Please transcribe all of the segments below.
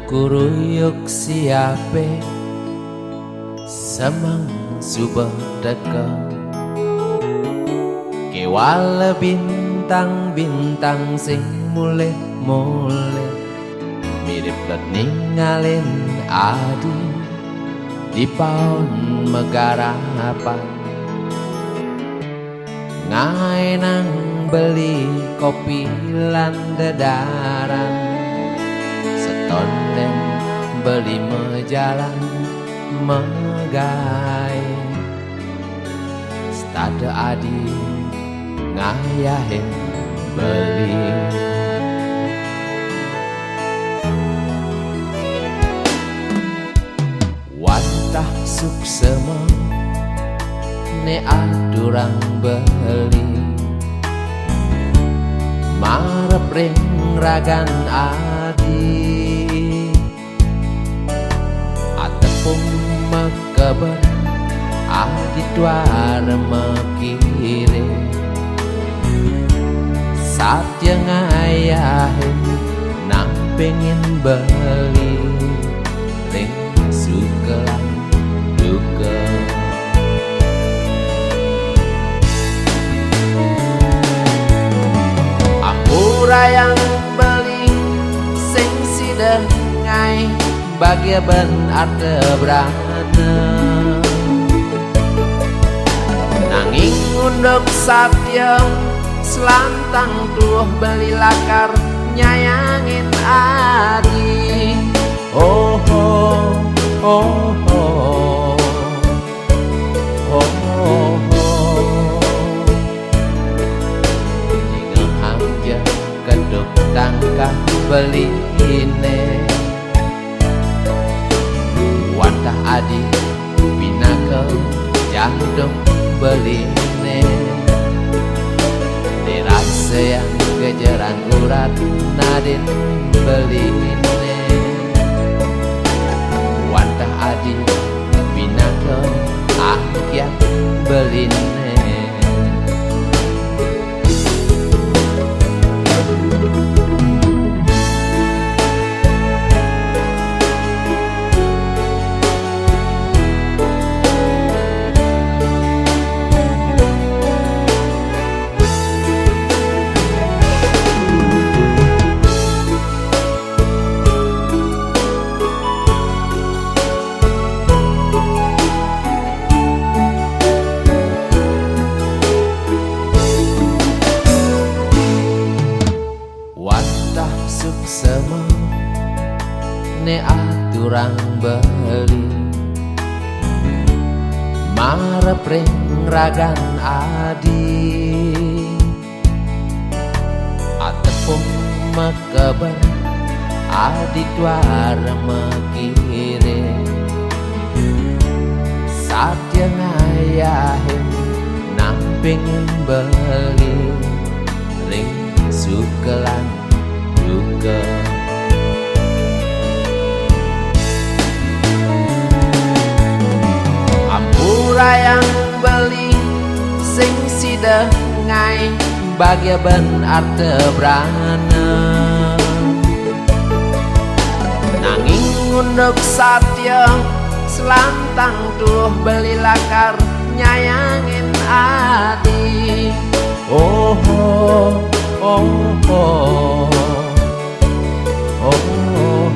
Kuruyuk siape semang subah deka kewala bintang-bintang sing mulih-mulih mirip let ningalin adi di paon megarapan ngai nang beli kopi lan dedaran tonden beli mejalan megai stade adi ngayahin beli wantah suksema ne adurang beli marep ring ragan adi makabar adi tuara makire saat yang ayahin nang pengen beli ring sukelan duka ampura yang beli sing sidengai bagia ben arte brana nanging unduk satya selantang tuh beli lakar nyayangin adi oh oh oh oh oh oh ngehang je keduk tangkah beli ini wantah adi pinaka jantung beline dirasa yang kejaran urat nadin beline wantah adi pinaka akyat beline suksema ne aturang beli marep ring ragan adi atepung makabar adi tuara makire saat yang ayahin nang pengen beli ring sukelan duka ampura yang beli sing sidengai bagia ben arte brana nanging unduk satya selantang tuh beli lakar nyayangin adi oh oh oh oh oh oh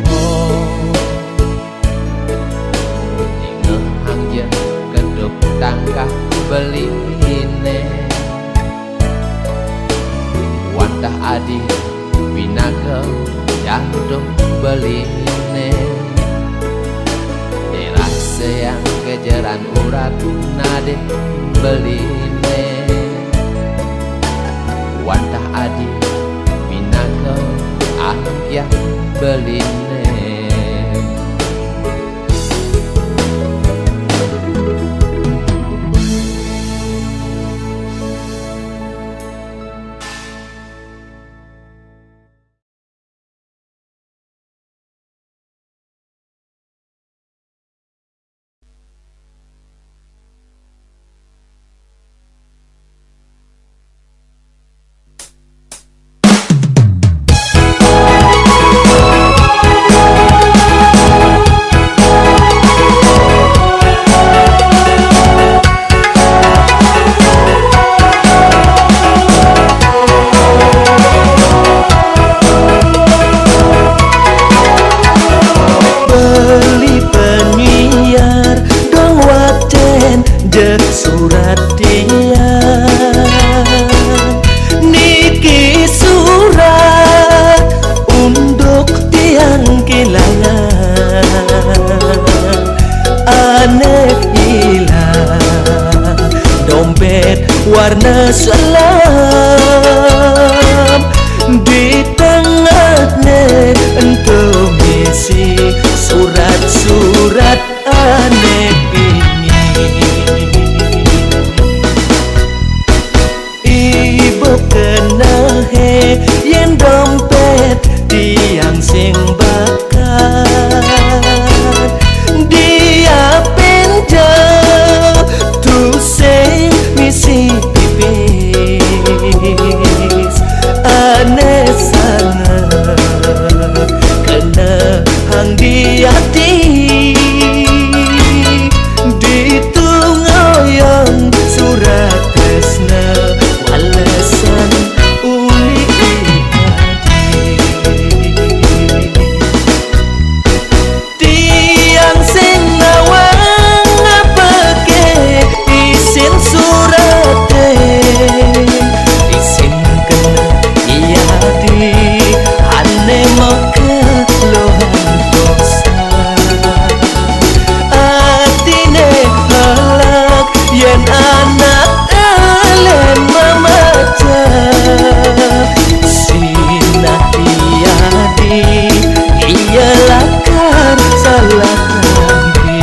ngehang je keduk tangkah beline wantah adi pinaka jantung beline dirasa yang kejaran urat nade beline wantah adi pinaka akyat beline dompet warna selam. Di tengahnya ento misi surat-surat aneh pingin. Ibu kena he yen dompet tiang sing bakat. Dia pinjam tu sing misi pipis. Aneh sangat kena hang di hati. Ditungoyong surat tresna walesan uli hati. Tiang sing ngawang apake isin surate, isin kena iya di ane mau keluhan dosa. Atine halak yen anak elen mamaca. Sinah iya di iya lakar salah kambi.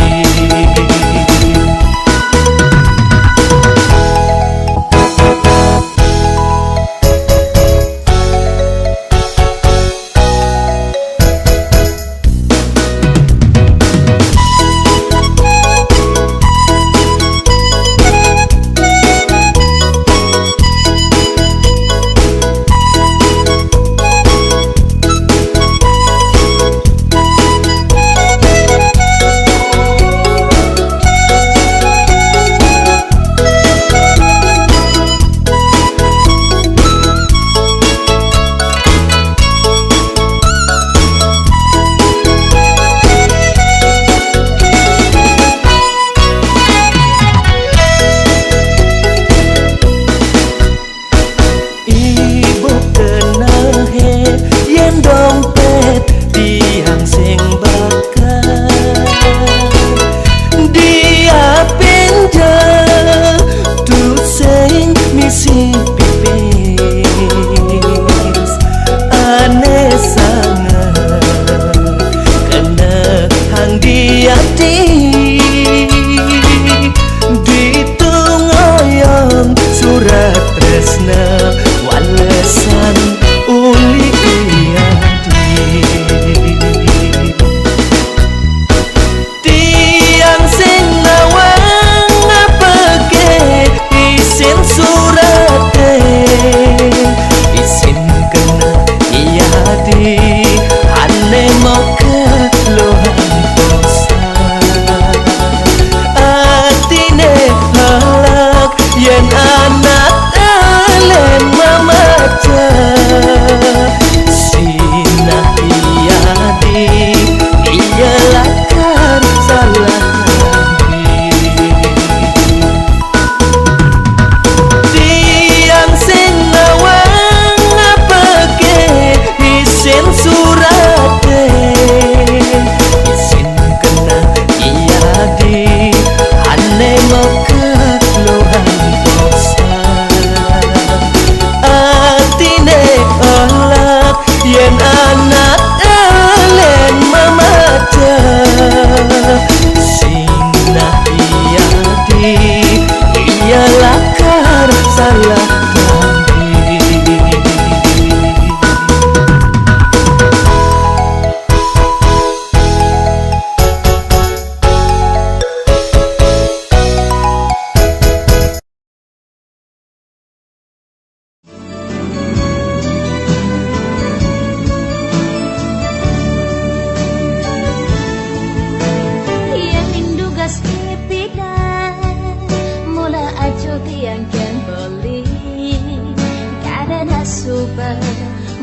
Ibu kena he yen dompet tiang sing bakat. Dia pinjam tu sing misi pipis. Aneh sangat kena hang di hati. Ditungoyong surat tresna walesan uli iyadi. Tiang sing ngawang apake isin surate, isin kena iyadi ane mau keluhan dosa. Atine halak yen anak elen mamaca. Sinah iya di iya lakar salah kambi. Tiang sing ngawang apake isin surate, isin kena iya di ane mau keluhan dosa. Atine olak yen anak elen mamaca. Sinah iya di iya lakar salah kambi. Yang indugas pipidan mula ajo tiang ken beli karena super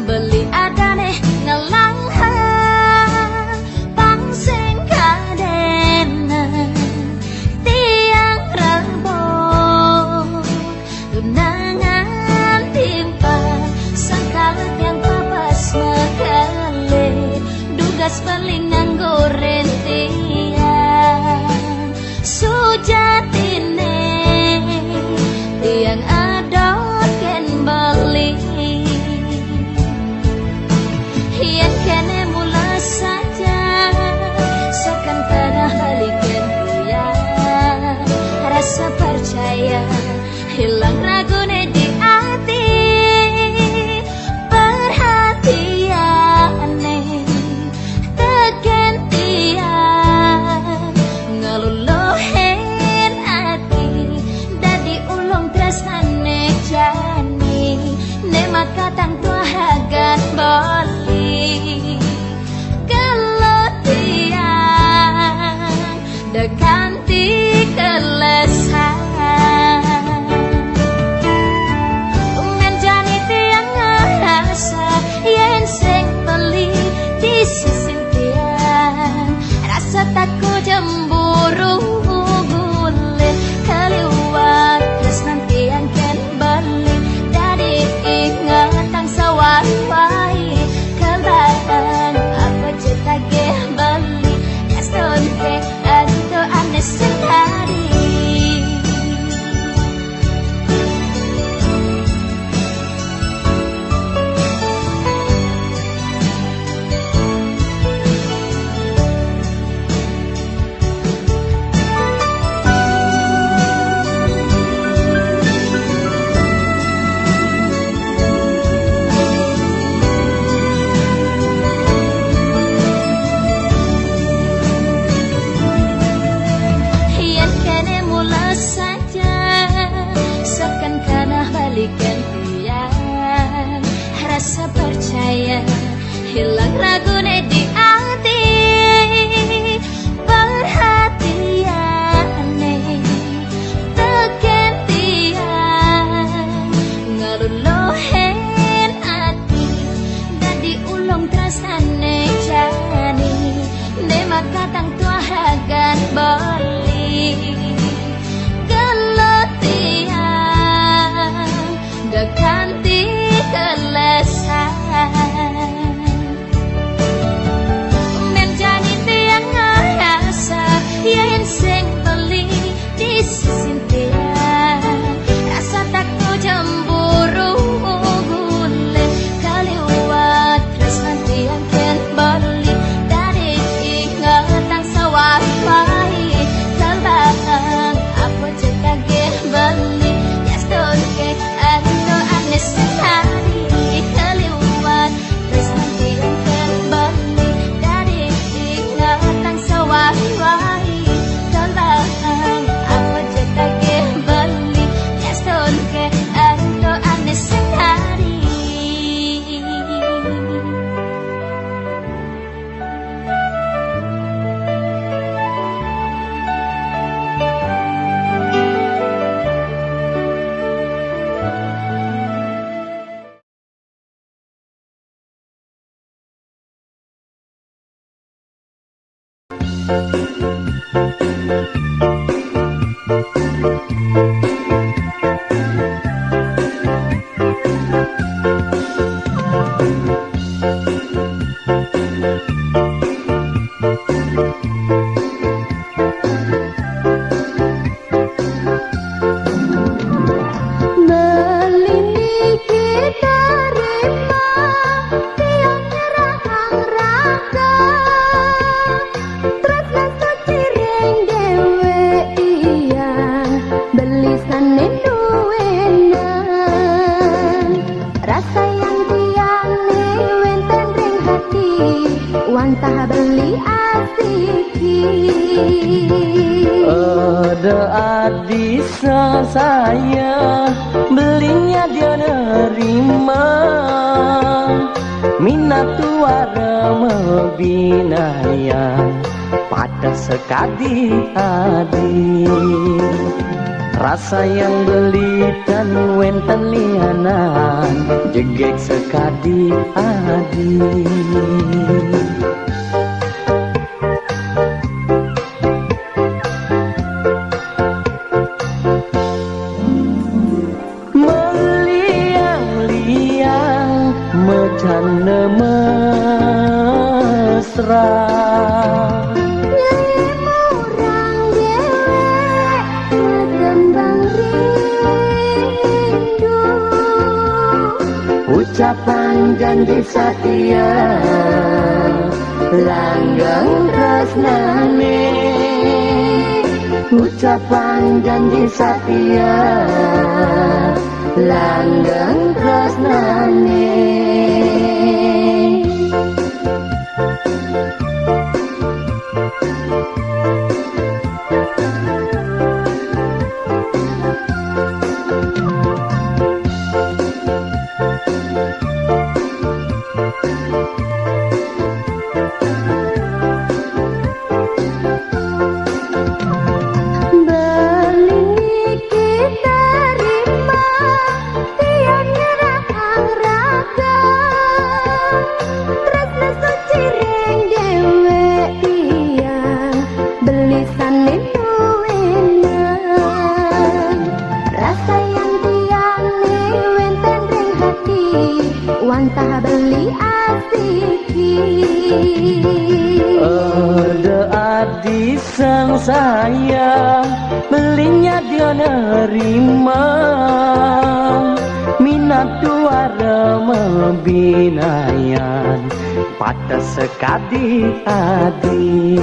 beli adane ngalang pangseng kadena tiang rambut tunangan timpa sangkalat yang papas makale dugas beli nganggo rentian sujatine hilang ragune di hati. Perhatiane tegentian ngeluluhin hati, dadi ulung tresnane jani, ne maka tang tuahagan boli gelutian dekanti kelesan. Menjani tiang ngerasa yen sing beli di sisi tiang, rasa takku jemburu gulir keliwat terus nanti yang ken beli dari ingatan sawai kebahan apa cerita ge beli kaston ke itu aneh sekali. Rasa percaya hilang ragune di hati. Perhatiane tegentian ngeluluhin hati, dadi ulung tresnane jani, ne maka tang tuahagan boli gelutian dekanti kelesan. Menjani tiang ngerasa yen sing beli di sisi tiang, rasa takku jemburu gulir kaliwat terus nanti yang ken beli dari ingatan sawai kebahan apa cekak ge beli yaston ke atau aneh sekali. Keliwat terus nanti yang kembali dari ingatan sawai kebahan apa cerita kembali yaston ke atau aneh sekali. Wantah beli asiki Ada adisa saya belinya dia nerima, minat tuara mebinaya pada sekadi adi. Rasa yang beli dan wenten lianan jegek sekadi adi. Mejane mesra murang dewek ketembang rindu, ucapan janji setia langgeng tresnane, ucapan janji setia Wantah beli asiki Ada adik sang sayang belinya dia nerima minat dua remebinayan pada sekadi adi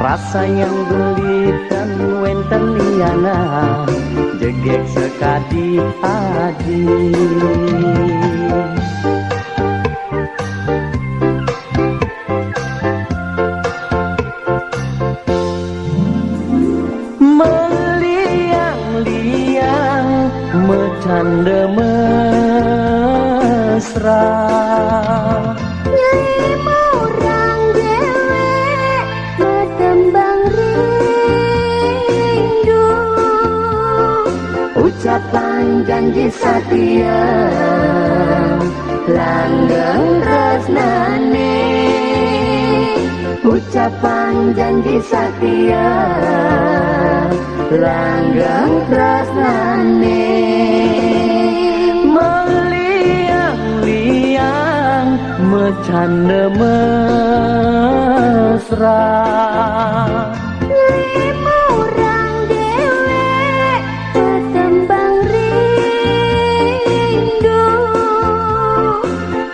rasa yang beli dan wenten liana jegek sekadi adi meliang-liang bercanda mesra lima orang dewek bertembang rindu ucapan janji setia langgeng tresnane ucapan janji setia langgeng tresnane meliang-liang bercanda mesra lima orang dewek bertembang rindu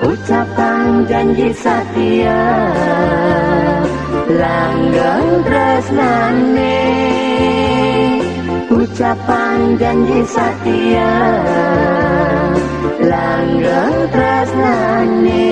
ucapan janji setia langgeng tresnane ucapan janji setia langgeng tresnane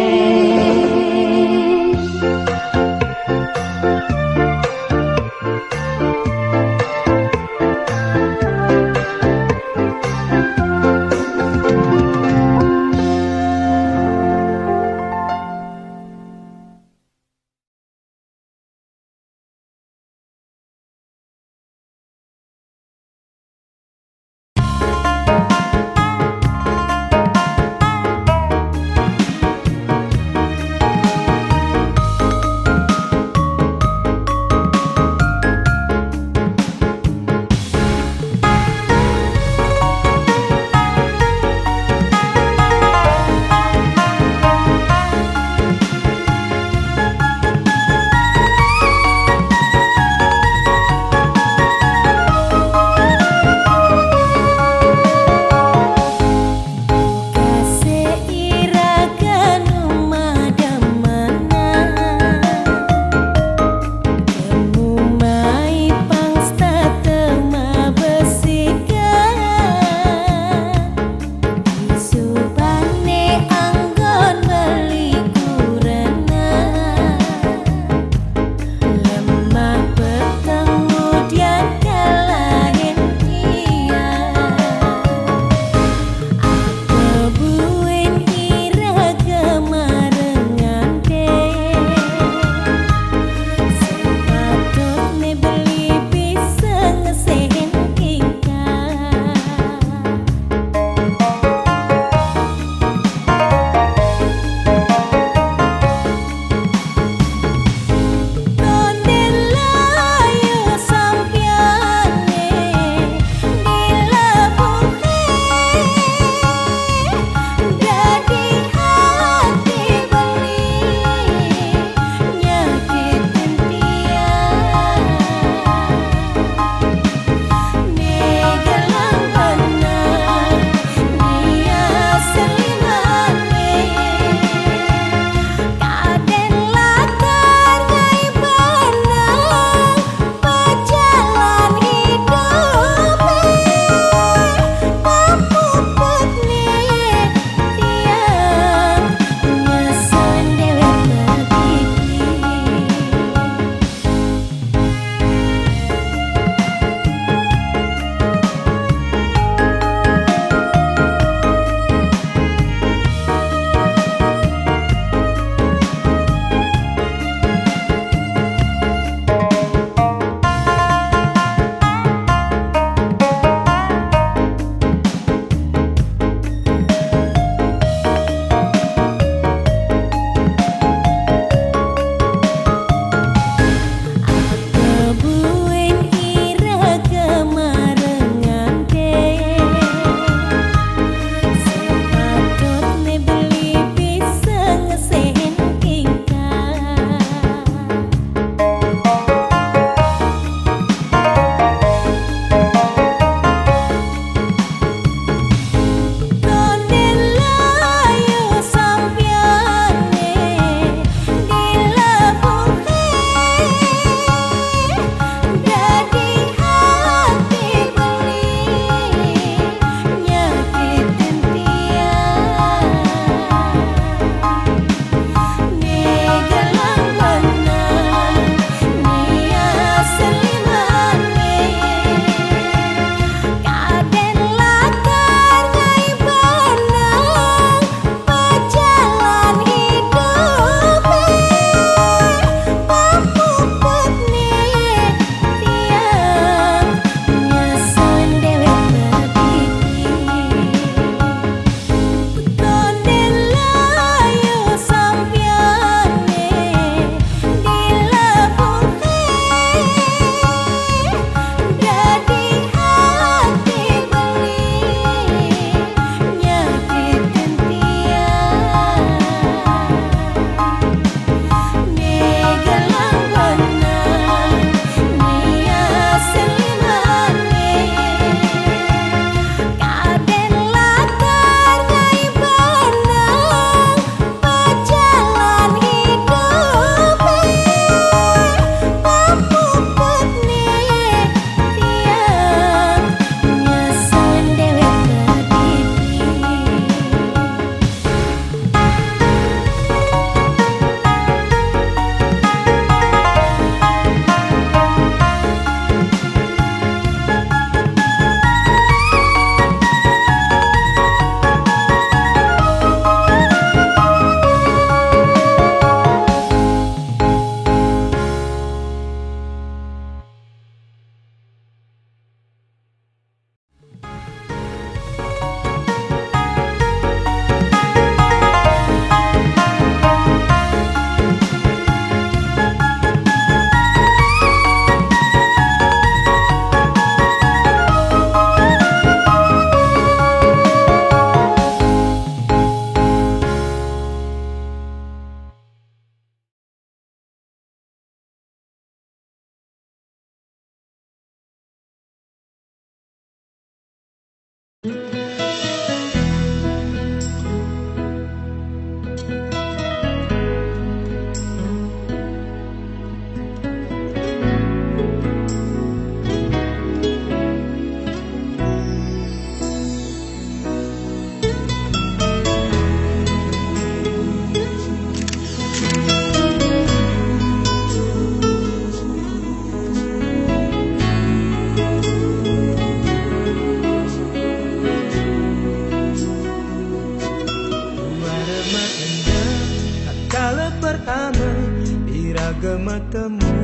temu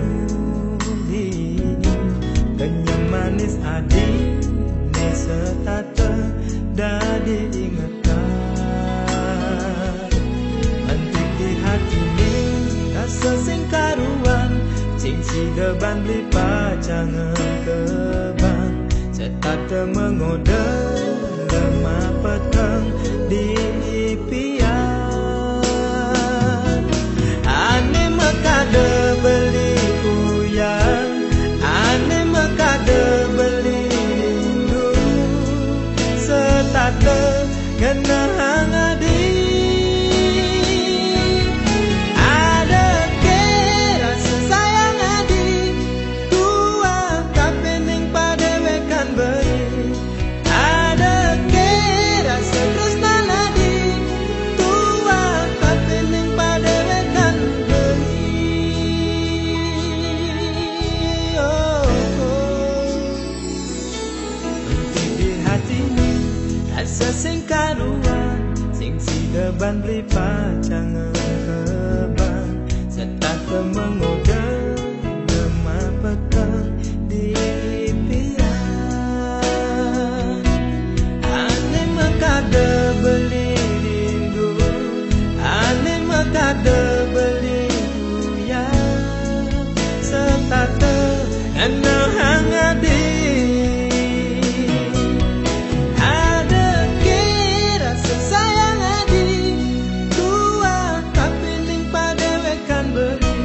dingin kenyang manis adi ne setata dadi ingatan antik di hati ni rasa sing karuan sing sideban beli pacangan kebang setata mengoda lemah petang di impian ane makade beli uyang ane makade beli rindu setata ngenang adi ada ke rasa sayang adi tua tapi ning padewekan beri ada ke rasa tresnan adi tua tapi ning padewekan beri oh, oh. Nanti di hati ni rasa sing karuan sing sideban beli pacangan kebang setata mengoda lemah petang di impian ane makade beli rindu ane makade beli uyang setata enang adi ada ke rasa sayang adi tua tapi ning padewekan beri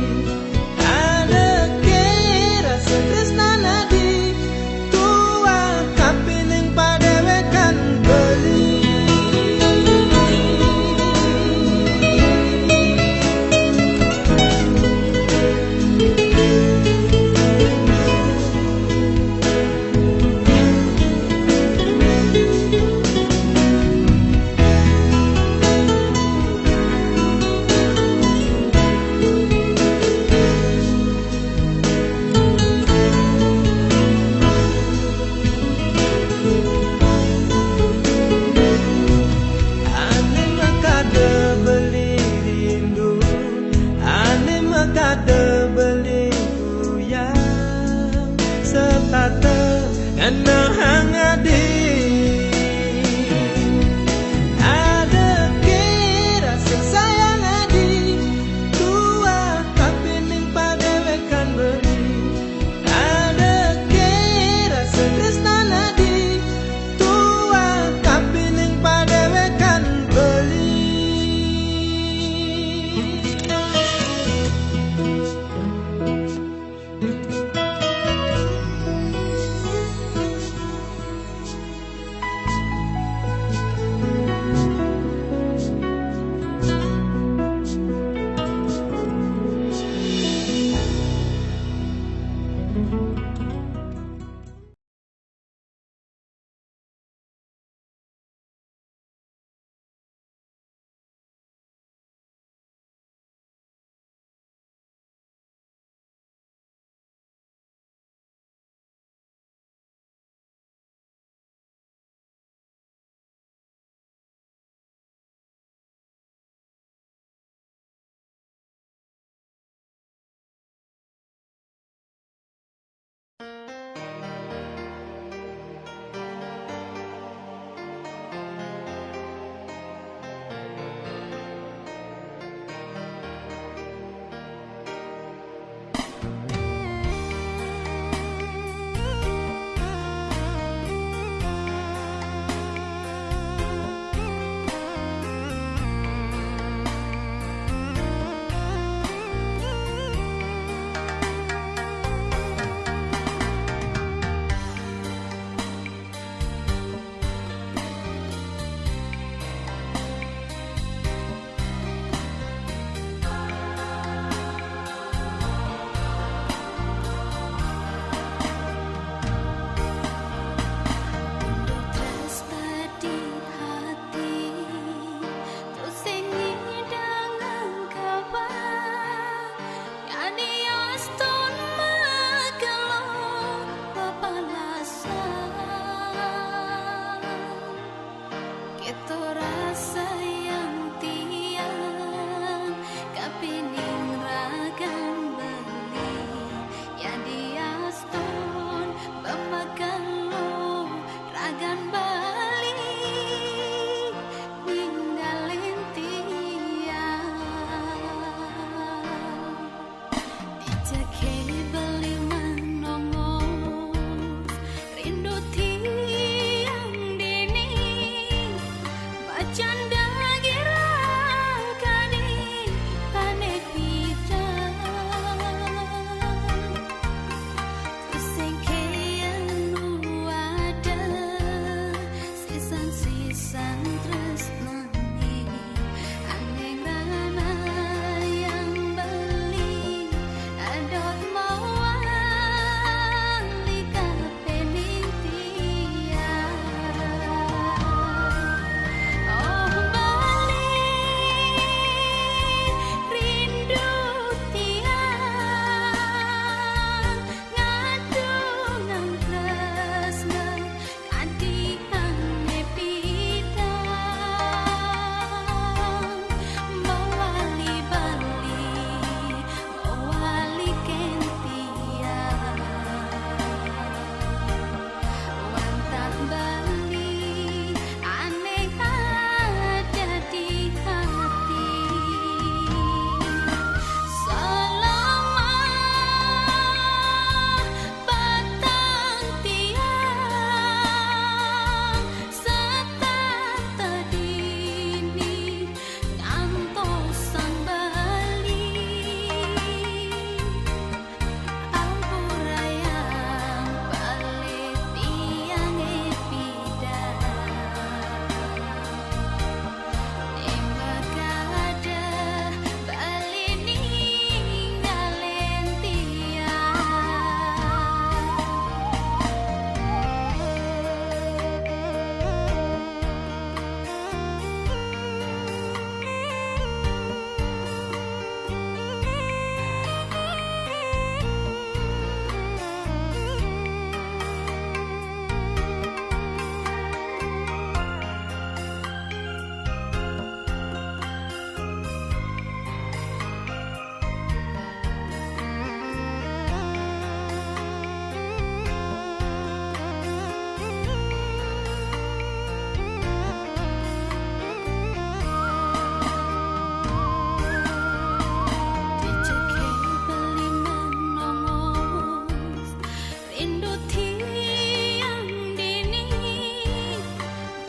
Rindu tiang dini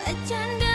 bercanda